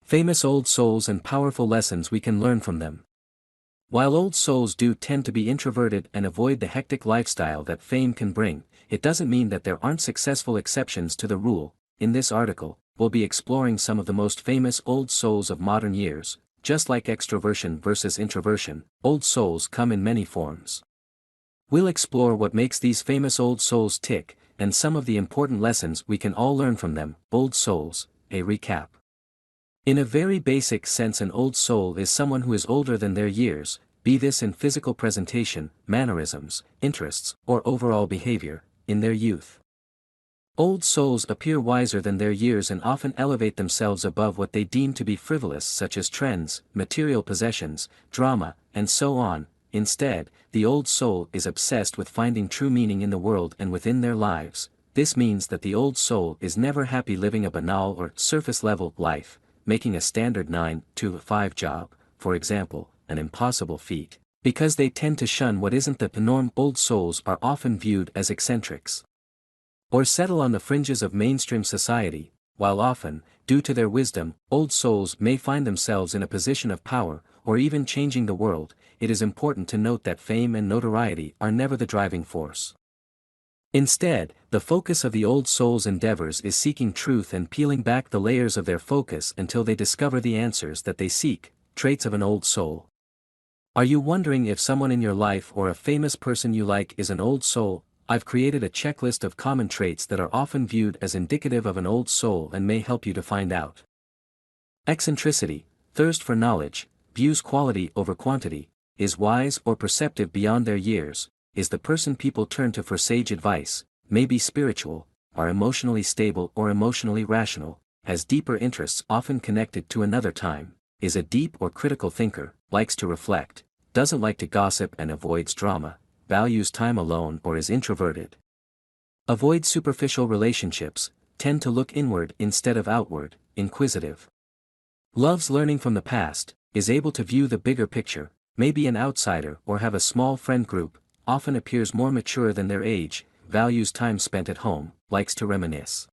Famous old souls and powerful lessons we can learn from them. While old souls do tend to be introverted and avoid the hectic lifestyle that fame can bring, it doesn't mean that there aren't successful exceptions to the rule. In this article, we'll be exploring some of the most famous old souls of modern years. Just like extroversion versus introversion, old souls come in many forms. We'll explore what makes these famous old souls tick, and some of the important lessons we can all learn from them. Old souls, a recap. In a very basic sense, an old soul is someone who is older than their years, be this in physical presentation, mannerisms, interests, or overall behavior, in their youth. Old souls appear wiser than their years and often elevate themselves above what they deem to be frivolous, such as trends, material possessions, drama, and so on. Instead, the old soul is obsessed with finding true meaning in the world and within their lives. This means that the old soul is never happy living a banal or surface-level life, making a standard 9-to-5 job, for example, an impossible feat, because they tend to shun what isn't the norm. Old souls are often viewed as eccentrics, or settle on the fringes of mainstream society. While often, due to their wisdom, old souls may find themselves in a position of power, or even changing the world. It is important to note that fame and notoriety are never the driving force. Instead, the focus of the old soul's endeavors is seeking truth and peeling back the layers of their focus until they discover the answers that they seek. Traits of an old soul. Are you wondering if someone in your life or a famous person you like is an old soul? I've created a checklist of common traits that are often viewed as indicative of an old soul and may help you to find out. Eccentricity, thirst for knowledge, views quality over quantity, is wise or perceptive beyond their years, is the person people turn to for sage advice, may be spiritual, are emotionally stable or emotionally rational, has deeper interests often connected to another time, is a deep or critical thinker, likes to reflect, doesn't like to gossip and avoids drama, values time alone or is introverted. Avoid superficial relationships, tend to look inward instead of outward, inquisitive. Loves learning from the past, is able to view the bigger picture, may be an outsider or have a small friend group, often appears more mature than their age, values time spent at home, likes to reminisce.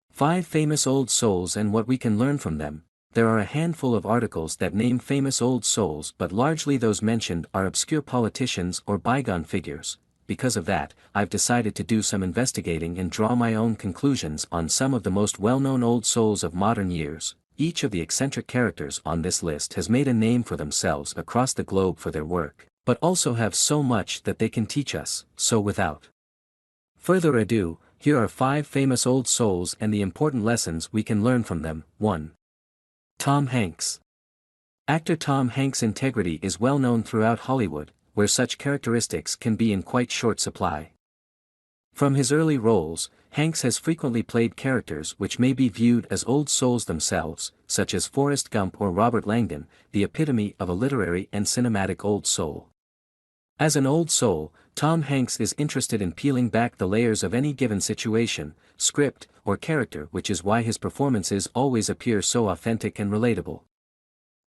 5 famous old souls and what we can learn from them. There are a handful of articles that name famous old souls, but largely those mentioned are obscure politicians or bygone figures. Because of that, I've decided to do some investigating and draw my own conclusions on some of the most well-known old souls of modern years. Each of the eccentric characters on this list has made a name for themselves across the globe for their work, but also have so much that they can teach us. So without further ado, here are 5 famous old souls and the important lessons we can learn from them. 1. Tom Hanks. Actor Tom Hanks' integrity is well known throughout Hollywood, where such characteristics can be in quite short supply. From his early roles, Hanks has frequently played characters which may be viewed as old souls themselves, such as Forrest Gump or Robert Langdon, the epitome of a literary and cinematic old soul. As an old soul, Tom Hanks is interested in peeling back the layers of any given situation, script, or character, which is why his performances always appear so authentic and relatable.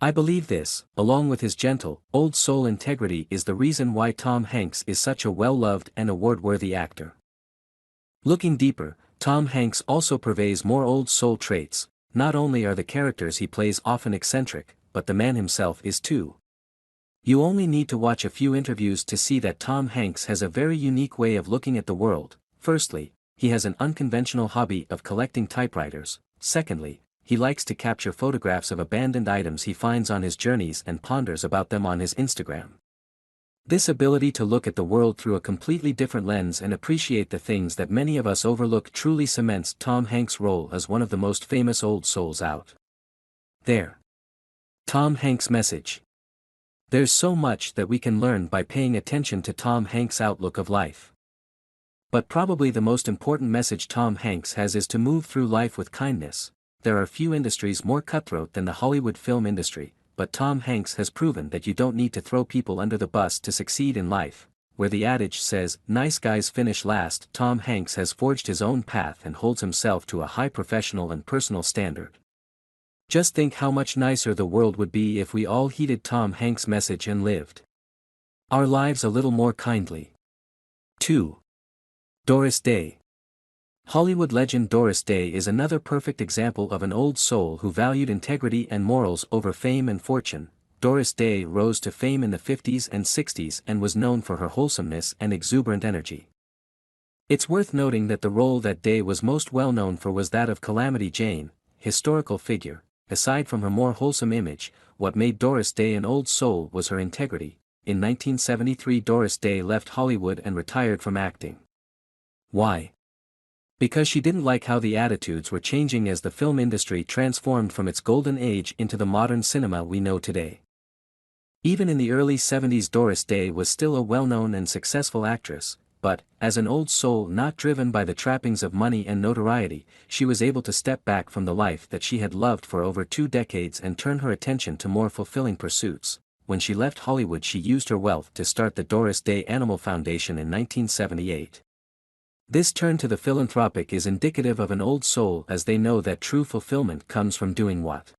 I believe this, along with his gentle, old soul integrity, is the reason why Tom Hanks is such a well-loved and award-worthy actor. Looking deeper, Tom Hanks also purveys more old soul traits. Not only are the characters he plays often eccentric, but the man himself is too. You only need to watch a few interviews to see that Tom Hanks has a very unique way of looking at the world. Firstly, he has an unconventional hobby of collecting typewriters. Secondly, he likes to capture photographs of abandoned items he finds on his journeys and ponders about them on his Instagram. This ability to look at the world through a completely different lens and appreciate the things that many of us overlook truly cements Tom Hanks' role as one of the most famous old souls out there. Tom Hanks' message. There's so much that we can learn by paying attention to Tom Hanks' outlook of life. But probably the most important message Tom Hanks has is to move through life with kindness. There are few industries more cutthroat than the Hollywood film industry, but Tom Hanks has proven that you don't need to throw people under the bus to succeed in life. Where the adage says, "Nice guys finish last," Tom Hanks has forged his own path and holds himself to a high professional and personal standard. Just think how much nicer the world would be if we all heeded Tom Hanks' message and lived our lives a little more kindly. 2. Doris Day. Hollywood legend Doris Day is another perfect example of an old soul who valued integrity and morals over fame and fortune. Doris Day rose to fame in the 50s and 60s and was known for her wholesomeness and exuberant energy. It's worth noting that the role that Day was most well known for was that of Calamity Jane, historical figure. Aside from her more wholesome image, what made Doris Day an old soul was her integrity. In 1973 Doris Day left Hollywood and retired from acting. Why? Because she didn't like how the attitudes were changing as the film industry transformed from its golden age into the modern cinema we know today. Even in the early 70s Doris Day was still a well-known and successful actress, but, as an old soul not driven by the trappings of money and notoriety, she was able to step back from the life that she had loved for over 2 decades and turn her attention to more fulfilling pursuits. When she left Hollywood she used her wealth to start the Doris Day Animal Foundation in 1978. This turn to the philanthropic is indicative of an old soul as they know that true fulfillment comes from doing what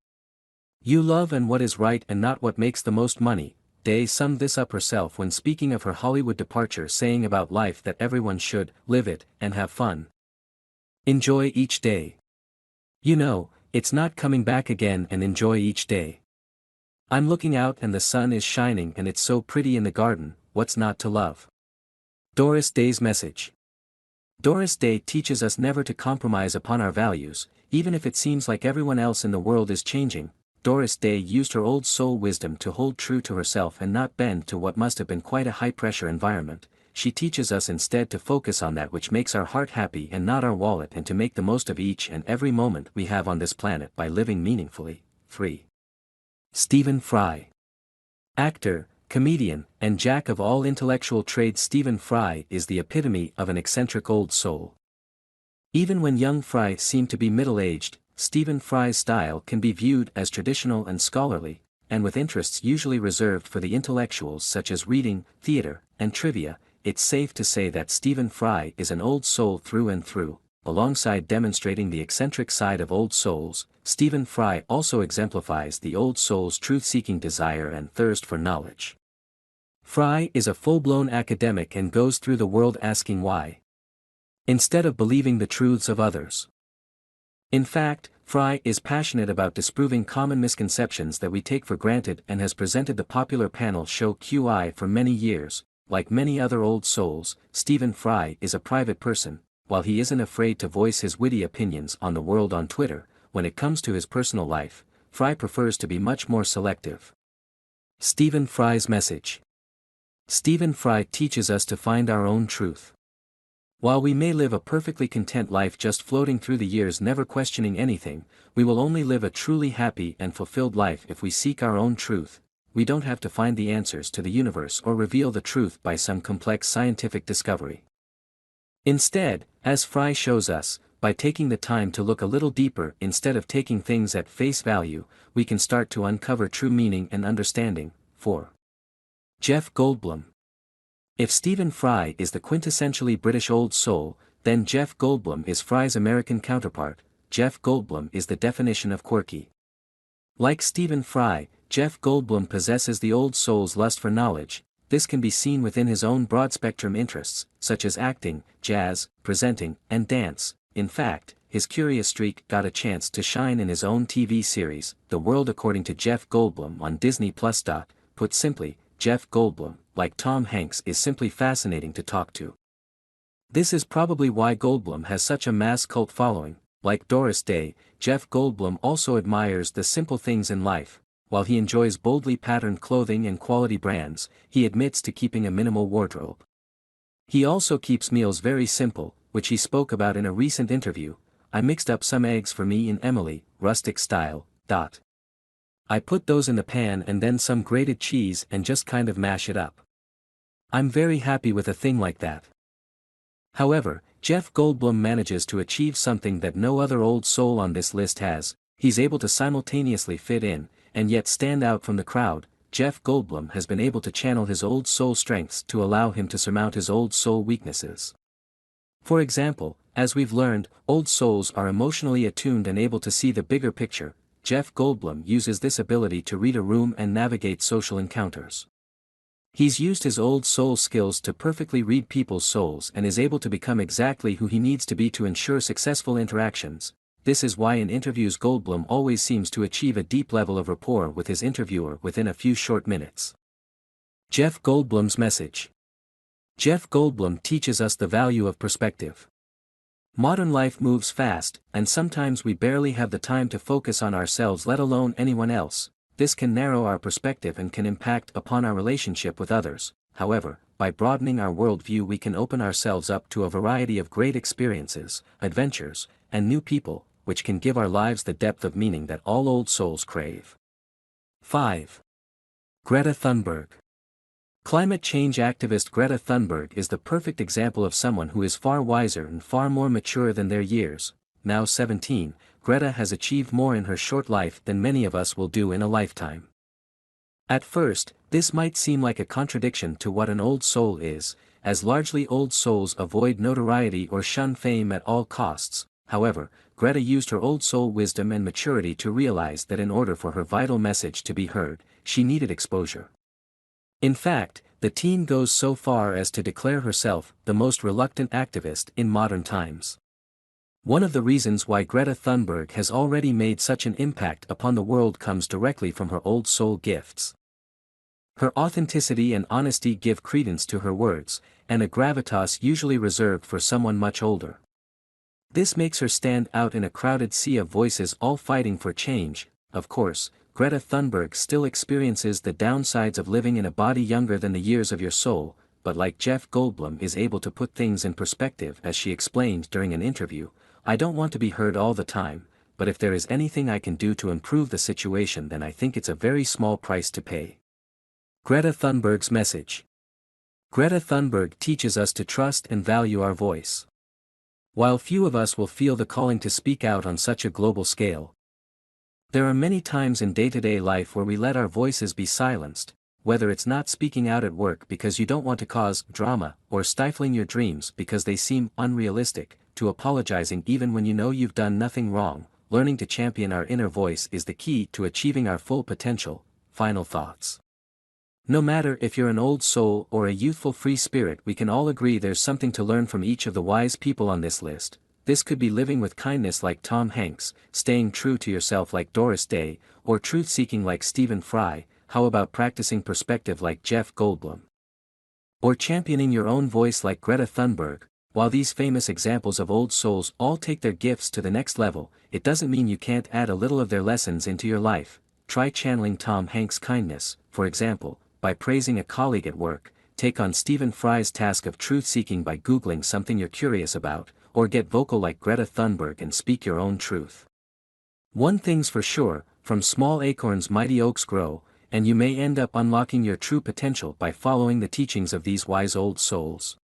you love and what is right and not what makes the most money. Day summed this up herself when speaking of her Hollywood departure, saying about life that everyone should live it and have fun. Enjoy each day. You know, it's not coming back again, and enjoy each day. I'm looking out and the sun is shining and it's so pretty in the garden, what's not to love? Doris Day's message. Doris Day teaches us never to compromise upon our values, even if it seems like everyone else in the world is changing. Doris Day used her old soul wisdom to hold true to herself and not bend to what must have been quite a high-pressure environment. She teaches us instead to focus on that which makes our heart happy and not our wallet, and to make the most of each and every moment we have on this planet by living meaningfully. 3. Stephen Fry. Actor, comedian, and jack of all intellectual trades, Stephen Fry is the epitome of an eccentric old soul. Even when young Fry seemed to be middle-aged, Stephen Fry's style can be viewed as traditional and scholarly, and with interests usually reserved for the intellectuals such as reading, theater, and trivia. It's safe to say that Stephen Fry is an old soul through and through. Alongside demonstrating the eccentric side of old souls, Stephen Fry also exemplifies the old soul's truth-seeking desire and thirst for knowledge. Fry is a full-blown academic and goes through the world asking why, instead of believing the truths of others. In fact, Fry is passionate about disproving common misconceptions that we take for granted and has presented the popular panel show QI for many years. Like many other old souls, Stephen Fry is a private person. While he isn't afraid to voice his witty opinions on the world on Twitter, when it comes to his personal life, Fry prefers to be much more selective. Stephen Fry's message. Stephen Fry teaches us to find our own truth. While we may live a perfectly content life just floating through the years never questioning anything, we will only live a truly happy and fulfilled life if we seek our own truth. We don't have to find the answers to the universe or reveal the truth by some complex scientific discovery. Instead, as Fry shows us, by taking the time to look a little deeper instead of taking things at face value, we can start to uncover true meaning and understanding. 4. Jeff Goldblum. If Stephen Fry is the quintessentially British old soul, then Jeff Goldblum is Fry's American counterpart. Jeff Goldblum is the definition of quirky. Like Stephen Fry, Jeff Goldblum possesses the old soul's lust for knowledge. This can be seen within his own broad-spectrum interests, such as acting, jazz, presenting, and dance. In fact, his curious streak got a chance to shine in his own TV series, The World According to Jeff Goldblum on Disney+. Put simply, Jeff Goldblum, like Tom Hanks, is simply fascinating to talk to. This is probably why Goldblum has such a mass cult following. Like Doris Day, Jeff Goldblum also admires the simple things in life. While he enjoys boldly patterned clothing and quality brands, he admits to keeping a minimal wardrobe. He also keeps meals very simple, which he spoke about in a recent interview. I mixed up some eggs for me and Emily, rustic style. I put those in the pan and then some grated cheese and just kind of mash it up. I'm very happy with a thing like that. However, Jeff Goldblum manages to achieve something that no other old soul on this list has. He's able to simultaneously fit in, and yet stand out from the crowd. Jeff Goldblum has been able to channel his old soul strengths to allow him to surmount his old soul weaknesses. For example, as we've learned, old souls are emotionally attuned and able to see the bigger picture. Jeff Goldblum uses this ability to read a room and navigate social encounters. He's used his old soul skills to perfectly read people's souls and is able to become exactly who he needs to be to ensure successful interactions. This is why in interviews Goldblum always seems to achieve a deep level of rapport with his interviewer within a few short minutes. Jeff Goldblum's message. Jeff Goldblum teaches us the value of perspective. Modern life moves fast, and sometimes we barely have the time to focus on ourselves, let alone anyone else. This can narrow our perspective and can impact upon our relationship with others. However, by broadening our worldview we can open ourselves up to a variety of great experiences, adventures, and new people, which can give our lives the depth of meaning that all old souls crave. 5. Greta Thunberg. Climate change activist Greta Thunberg is the perfect example of someone who is far wiser and far more mature than their years. Now 17, Greta has achieved more in her short life than many of us will do in a lifetime. At first, this might seem like a contradiction to what an old soul is, as largely old souls avoid notoriety or shun fame at all costs. However, Greta used her old soul wisdom and maturity to realize that in order for her vital message to be heard, she needed exposure. In fact, the teen goes so far as to declare herself the most reluctant activist in modern times. One of the reasons why Greta Thunberg has already made such an impact upon the world comes directly from her old soul gifts. Her authenticity and honesty give credence to her words, and a gravitas usually reserved for someone much older. This makes her stand out in a crowded sea of voices all fighting for change. Of course, Greta Thunberg still experiences the downsides of living in a body younger than the years of your soul, but like Jeff Goldblum is able to put things in perspective, as she explained during an interview, "I don't want to be heard all the time, but if there is anything I can do to improve the situation, then I think it's a very small price to pay." Greta Thunberg's message. Greta Thunberg teaches us to trust and value our voice. While few of us will feel the calling to speak out on such a global scale, there are many times in day-to-day life where we let our voices be silenced, whether it's not speaking out at work because you don't want to cause drama, or stifling your dreams because they seem unrealistic, to apologizing even when you know you've done nothing wrong. Learning to champion our inner voice is the key to achieving our full potential. Final thoughts. No matter if you're an old soul or a youthful free spirit, we can all agree there's something to learn from each of the wise people on this list. This could be living with kindness like Tom Hanks, staying true to yourself like Doris Day, or truth-seeking like Stephen Fry. How about practicing perspective like Jeff Goldblum? Or championing your own voice like Greta Thunberg? While these famous examples of old souls all take their gifts to the next level, it doesn't mean you can't add a little of their lessons into your life. Try channeling Tom Hanks' kindness, for example, by praising a colleague at work. Take on Stephen Fry's task of truth-seeking by Googling something you're curious about, or get vocal like Greta Thunberg and speak your own truth. One thing's for sure, from small acorns mighty oaks grow, and you may end up unlocking your true potential by following the teachings of these wise old souls.